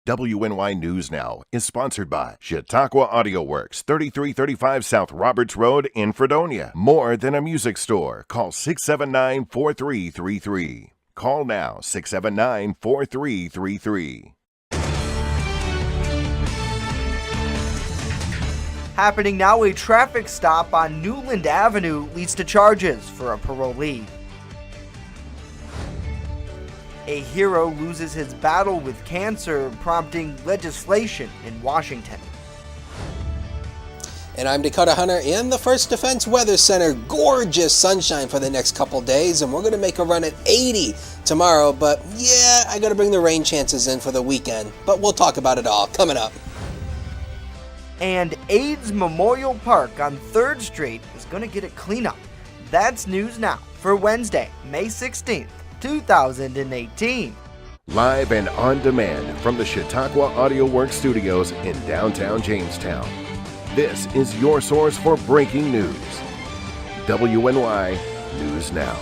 WNY News Now is sponsored by Chautauqua Audio Works, 3335 South Roberts Road in Fredonia. More than a music store. Call 679-4333. Call now, 679-4333. Happening now, a traffic stop on Newland Avenue leads to charges for a parolee. A hero loses his battle with cancer, prompting legislation in Washington. And I'm Dakota Hunter in the First Defense Weather Center. Gorgeous sunshine for the next couple days, and we're going to make a run at 80 tomorrow. But yeah, I got to bring the rain chances in for the weekend. But we'll talk about it all coming up. And AIDS Memorial Park on 3rd Street is going to get a cleanup. That's news now for Wednesday, May 16th. 2018. Live and on demand from the Chautauqua Audio Works studios in downtown Jamestown. This is your source for breaking news. WNY News Now.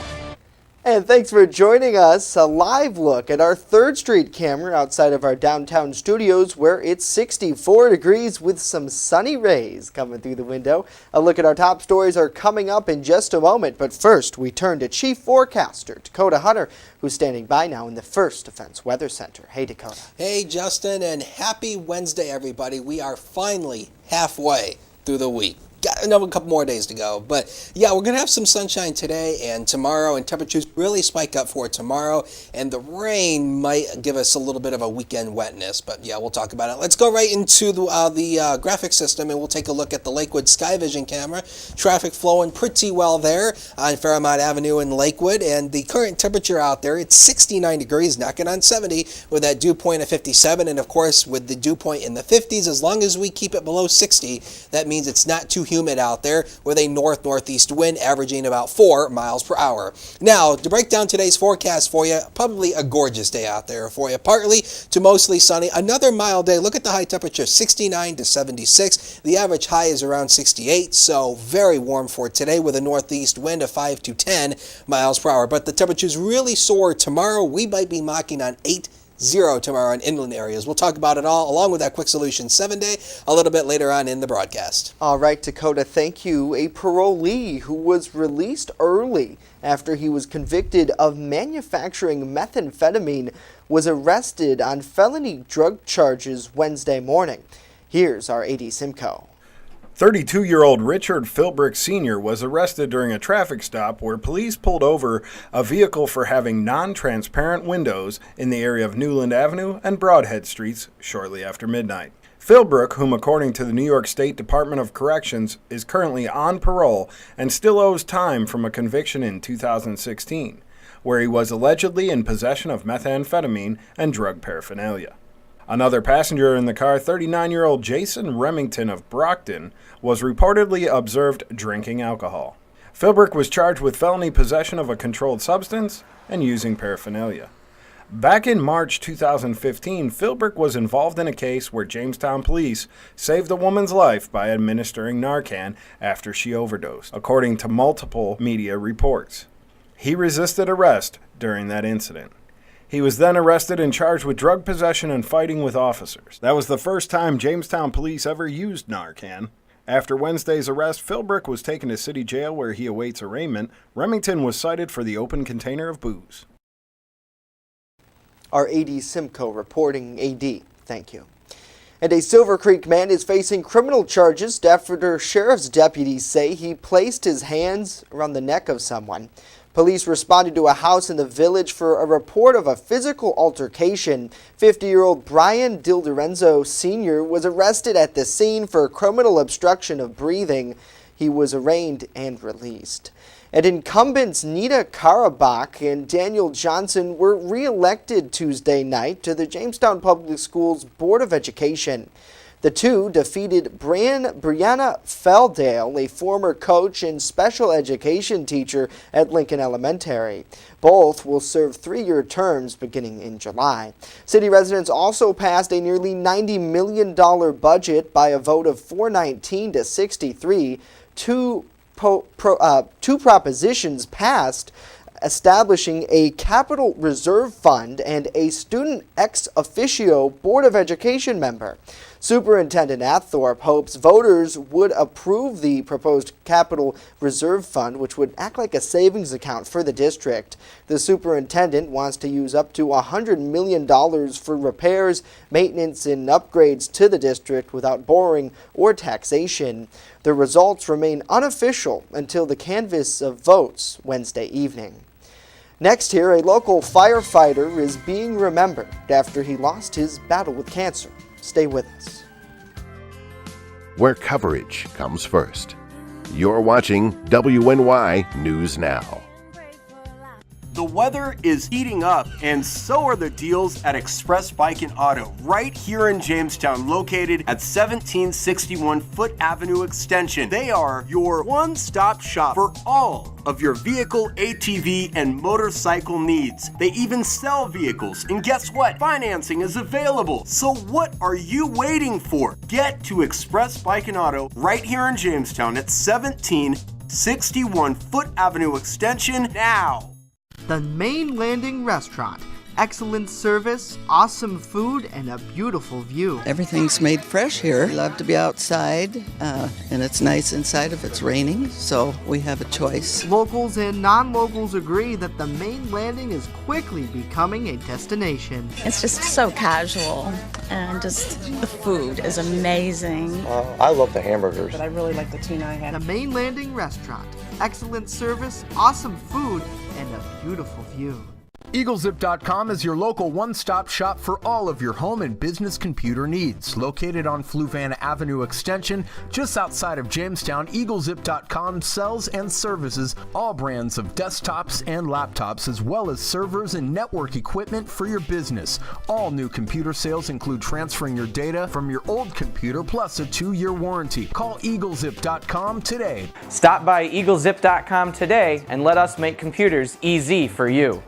And thanks for joining us. A live look at our 3rd Street camera outside of our downtown studios where it's 64 degrees with some sunny rays coming through the window. A look at our top stories are coming up in just a moment. But first, we turn to Chief Forecaster Dakota Hunter, who's standing by now in the First Defense Weather Center. Hey, Dakota. Hey, Justin, and happy Wednesday, everybody. We are finally halfway through the week. Got another couple more days to go, but yeah, we're gonna have some sunshine today and tomorrow, and temperatures really spike up for tomorrow, and the rain might give us a little bit of a weekend wetness, but yeah, we'll talk about it. Let's go right into the graphic system, and we'll take a look at the Lakewood Sky Vision camera. Traffic flowing pretty well there on Fairmont Avenue in Lakewood, and the current temperature out there, it's 69 degrees, knocking on 70 with that dew point of 57, and of course with the dew point in the 50s, as long as we keep it below 60, that means it's not too humid out there with a northeast wind averaging about 4 miles per hour. Now, to break down today's forecast for you, probably a gorgeous day out there for you. Partly to mostly sunny. Another mild day. Look at the high temperature, 69 to 76. The average high is around 68, so very warm for today with a northeast wind of 5 to 10 miles per hour. But the temperatures really soar tomorrow. We might be knocking on 80 tomorrow in inland areas. We'll talk about it all along with that Quick Solution 7-day a little bit later on in the broadcast. All right, Dakota, thank you. A parolee who was released early after he was convicted of manufacturing methamphetamine was arrested on felony drug charges Wednesday morning. Here's our AD Simcoe. 32-year-old Richard Philbrick Sr. was arrested during a traffic stop where police pulled over a vehicle for having non-transparent windows in the area of Newland Avenue and Broadhead Streets shortly after midnight. Philbrick, whom according to the New York State Department of Corrections is currently on parole and still owes time from a conviction in 2016, where he was allegedly in possession of methamphetamine and drug paraphernalia. Another passenger in the car, 39-year-old Jason Remington of Brockton, was reportedly observed drinking alcohol. Philbrick was charged with felony possession of a controlled substance and using paraphernalia. Back in March 2015, Philbrick was involved in a case where Jamestown police saved a woman's life by administering Narcan after she overdosed, according to multiple media reports. He resisted arrest during that incident. He was then arrested and charged with drug possession and fighting with officers. That was the first time Jamestown police ever used Narcan. After Wednesday's arrest, Philbrick was taken to city jail where he awaits arraignment. Remington was cited for the open container of booze. Our AD Simcoe reporting. AD, thank you. And a Silver Creek man is facing criminal charges after sheriff's deputies say he placed his hands around the neck of someone. Police responded to a house in the village for a report of a physical altercation. 50-year-old Brian Dildorenzo Sr. was arrested at the scene for criminal obstruction of breathing. He was arraigned and released. And incumbents Nita Karabach and Daniel Johnson were re-elected Tuesday night to the Jamestown Public Schools Board of Education. The two defeated Brianna Feldale, a former coach and special education teacher at Lincoln Elementary. Both will serve 3-year terms beginning in July. City residents also passed a nearly $90 million budget by a vote of 419 to 63. Two propositions passed establishing a Capital Reserve Fund and a student ex officio Board of Education member. Superintendent Athorpe hopes voters would approve the proposed Capital Reserve Fund, which would act like a savings account for the district. The superintendent wants to use up to $100 million for repairs, maintenance, and upgrades to the district without borrowing or taxation. The results remain unofficial until the canvass of votes Wednesday evening. Next here, a local firefighter is being remembered after he lost his battle with cancer. Stay with us. Where coverage comes first. You're watching WNY News Now. The weather is heating up, and so are the deals at Express Bike and Auto, right here in Jamestown, located at 1761 Foot Avenue Extension. They are your one-stop shop for all of your vehicle, ATV, and motorcycle needs. They even sell vehicles, and guess what? Financing is available. So what are you waiting for? Get to Express Bike and Auto right here in Jamestown at 1761 Foot Avenue Extension now. The Main Landing Restaurant. Excellent service, awesome food, and a beautiful view. Everything's made fresh here. We love to be outside, and it's nice inside if it's raining, so we have a choice. Locals and non-locals agree that the Main Landing is quickly becoming a destination. It's just so casual, and just the food is amazing. I love the hamburgers. But I really like the tuna I had. The Main Landing Restaurant. Excellent service, awesome food, and a beautiful view. EagleZip.com is your local one-stop shop for all of your home and business computer needs. Located on Fluvanna Avenue Extension, just outside of Jamestown, EagleZip.com sells and services all brands of desktops and laptops, as well as servers and network equipment for your business. All new computer sales include transferring your data from your old computer, plus a 2-year warranty. Call EagleZip.com today. Stop by EagleZip.com today and let us make computers easy for you.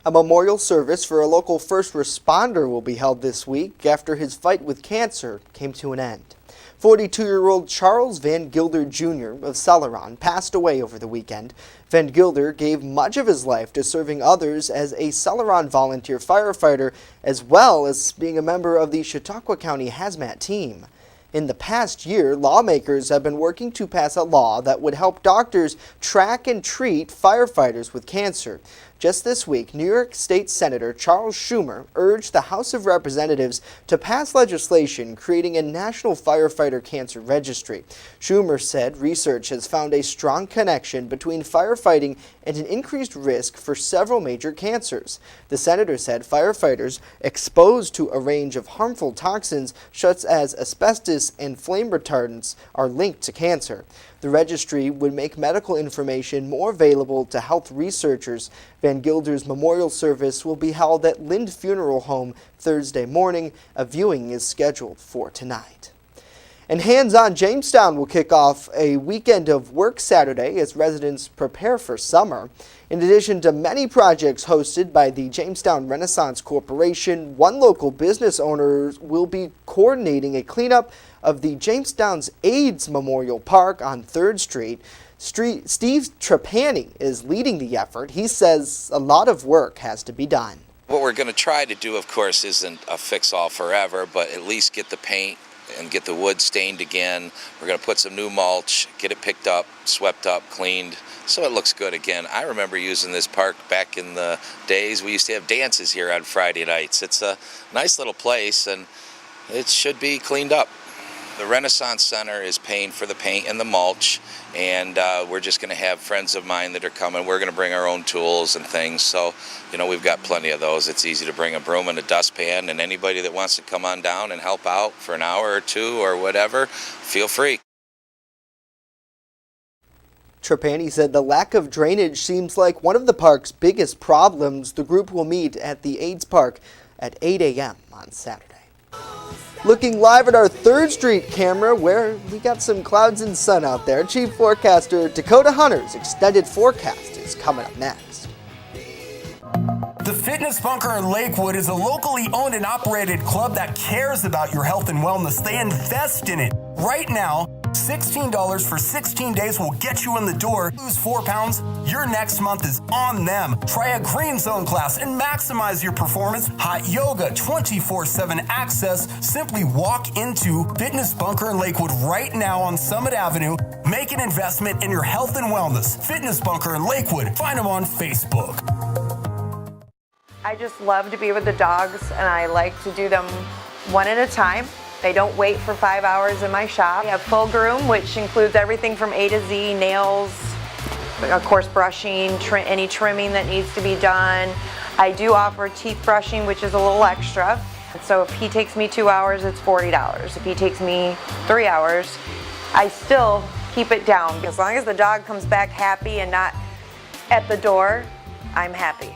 A memorial service for a local first responder will be held this week after his fight with cancer came to an end. 42-year-old Charles Van Gilder Jr. of Celeron passed away over the weekend. Van Gilder gave much of his life to serving others as a Celeron volunteer firefighter, as well as being a member of the Chautauqua County Hazmat team. In the past year, lawmakers have been working to pass a law that would help doctors track and treat firefighters with cancer. Just this week, New York State Senator Charles Schumer urged the House of Representatives to pass legislation creating a national firefighter cancer registry. Schumer said research has found a strong connection between firefighting and an increased risk for several major cancers. The senator said firefighters exposed to a range of harmful toxins such as asbestos and flame retardants are linked to cancer. The registry would make medical information more available to health researchers. Van Gilder's memorial service will be held at Lind Funeral Home Thursday morning. A viewing is scheduled for tonight. And Hands On Jamestown will kick off a weekend of work Saturday as residents prepare for summer. In addition to many projects hosted by the Jamestown Renaissance Corporation, one local business owner will be coordinating a cleanup of the Jamestown's AIDS Memorial Park on 3rd Street. Steve Trapani is leading the effort. He says a lot of work has to be done. What we're going to try to do, of course, isn't a fix-all forever, but at least get the paint and get the wood stained again. We're going to put some new mulch, get it picked up, swept up, cleaned, so it looks good again. I remember using this park back in the days. We used to have dances here on Friday nights. It's a nice little place, and it should be cleaned up. The Renaissance Center is paying for the paint and the mulch, and we're just going to have friends of mine that are coming. We're going to bring our own tools and things, so we've got plenty of those. It's easy to bring a broom and a dustpan, and anybody that wants to come on down and help out for an hour or two or whatever, feel free. Trapani said the lack of drainage seems like one of the park's biggest problems. The group will meet at the AIDS Park at 8 a.m. on Saturday. Looking live at our 3rd Street camera, where we got some clouds and sun out there. Chief Forecaster Dakota Hunter's extended forecast is coming up next. The Fitness Bunker in Lakewood is a locally owned and operated club that cares about your health and wellness. They invest in it. Right now, $16 for 16 days will get you in the door. Lose 4 pounds, your next month is on them. Try a Green Zone class and maximize your performance. Hot yoga, 24/7 access. Simply walk into Fitness Bunker in Lakewood right now on Summit Avenue. Make an investment in your health and wellness. Fitness Bunker in Lakewood. Find them on Facebook. I just love to be with the dogs, and I like to do them one at a time. They don't wait for 5 hours in my shop. We have full groom, which includes everything from A to Z, nails, of course brushing, any trimming that needs to be done. I do offer teeth brushing, which is a little extra. So if he takes me 2 hours, it's $40. If he takes me 3 hours, I still keep it down. As long as the dog comes back happy and not at the door, I'm happy.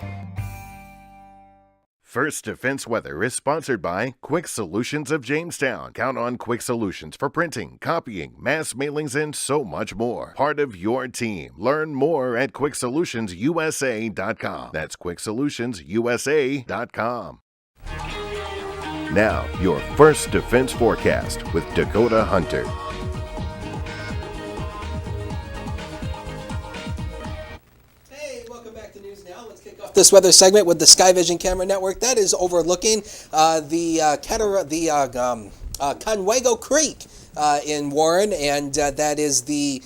First Defense Weather is sponsored by Quick Solutions of Jamestown. Count on Quick Solutions for printing, copying, mass mailings, and so much more. Part of your team. Learn more at QuickSolutionsUSA.com. That's QuickSolutionsUSA.com. Now, your First Defense forecast with Dakota Hunter. This weather segment with the Sky Vision Camera Network that is overlooking the Conwego Creek in Warren, and that is the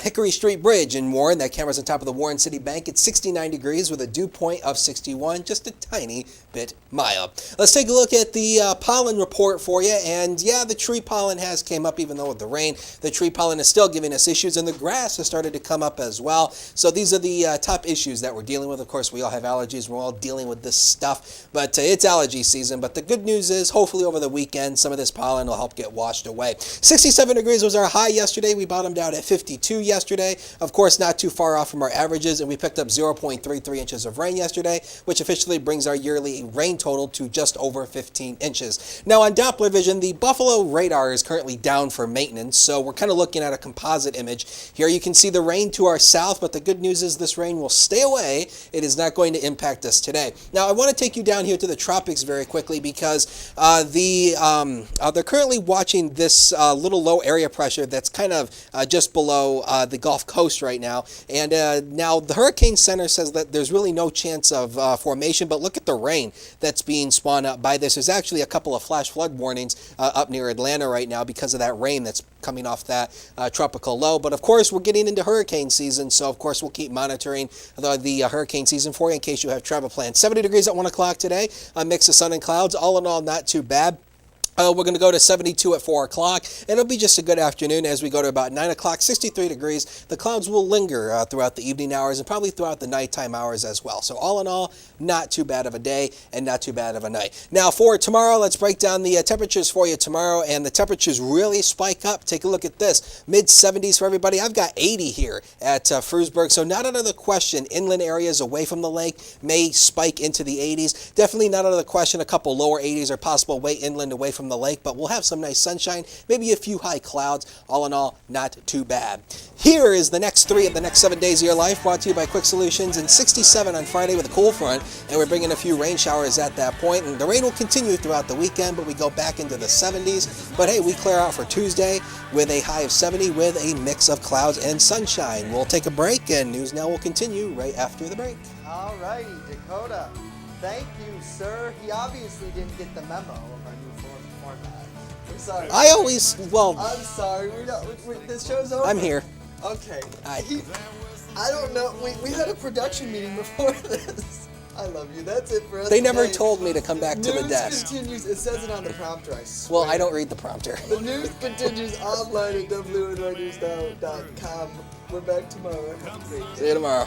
Hickory Street Bridge in Warren. That camera's on top of the Warren City Bank. It's 69 degrees with a dew point of 61, just a tiny bit mild. Let's take a look at the pollen report for you. And yeah, the tree pollen has came up even though with the rain. The tree pollen is still giving us issues, and the grass has started to come up as well. So these are the top issues that we're dealing with. Of course, we all have allergies. We're all dealing with this stuff, but it's allergy season. But the good news is hopefully over the weekend, some of this pollen will help get washed away. 67 degrees was our high yesterday. We bottomed out at 52 yesterday. Of course, not too far off from our averages, and we picked up 0.33 inches of rain yesterday, which officially brings our yearly rain total to just over 15 inches. Now on Doppler vision, the Buffalo radar is currently down for maintenance, so we're kind of looking at a composite image. Here you can see the rain to our south, but the good news is this rain will stay away. It is not going to impact us today. Now I want to take you down here to the tropics very quickly because they're currently watching this little low area pressure that's kind of just below the Gulf Coast right now, and now the Hurricane Center says that there's really no chance of formation, but look at the rain that's being spawned up by this. There's actually a couple of flash flood warnings up near Atlanta right now because of that rain that's coming off that tropical low. But of course we're getting into hurricane season, so of course we'll keep monitoring the hurricane season for you in case you have travel plans. 70 degrees at 1 o'clock today, a mix of sun and clouds. All in all, not too bad. We're going to go to 72 at 4 o'clock, and it'll be just a good afternoon as we go to about 9 o'clock, 63 degrees. The clouds will linger throughout the evening hours and probably throughout the nighttime hours as well. So all in all, not too bad of a day and not too bad of a night. Now for tomorrow, let's break down the temperatures for you tomorrow, and the temperatures really spike up. Take a look at this. Mid-70s for everybody. I've got 80 here at Frewsburg, so not out of the question. Inland areas away from the lake may spike into the 80s. Definitely not out of the question. A couple lower 80s are possible way inland away from the lake, but we'll have some nice sunshine, maybe a few high clouds. All in all, not too bad. Here is the next 3 of the next 7 days of your life, brought to you by Quick Solutions. And 67 on Friday with a cool front, and we're bringing a few rain showers at that point, and the rain will continue throughout the weekend, but we go back into the 70s. But hey, we clear out for Tuesday with a high of 70 with a mix of clouds and sunshine. We'll take a break, and News Now will continue right after the break. All righty, Dakota. Thank you, sir. He obviously didn't get the memo of our new format. I'm sorry. I'm sorry. This show's over. I'm here. Okay. I don't know. We had a production meeting before this. I love you. That's it for us. They never told me to come back to the desk. News continues. It says it on the prompter, I swear. Well, I don't read the prompter. The news continues online at WNYNewsNow.com. We're back tomorrow. See you tomorrow.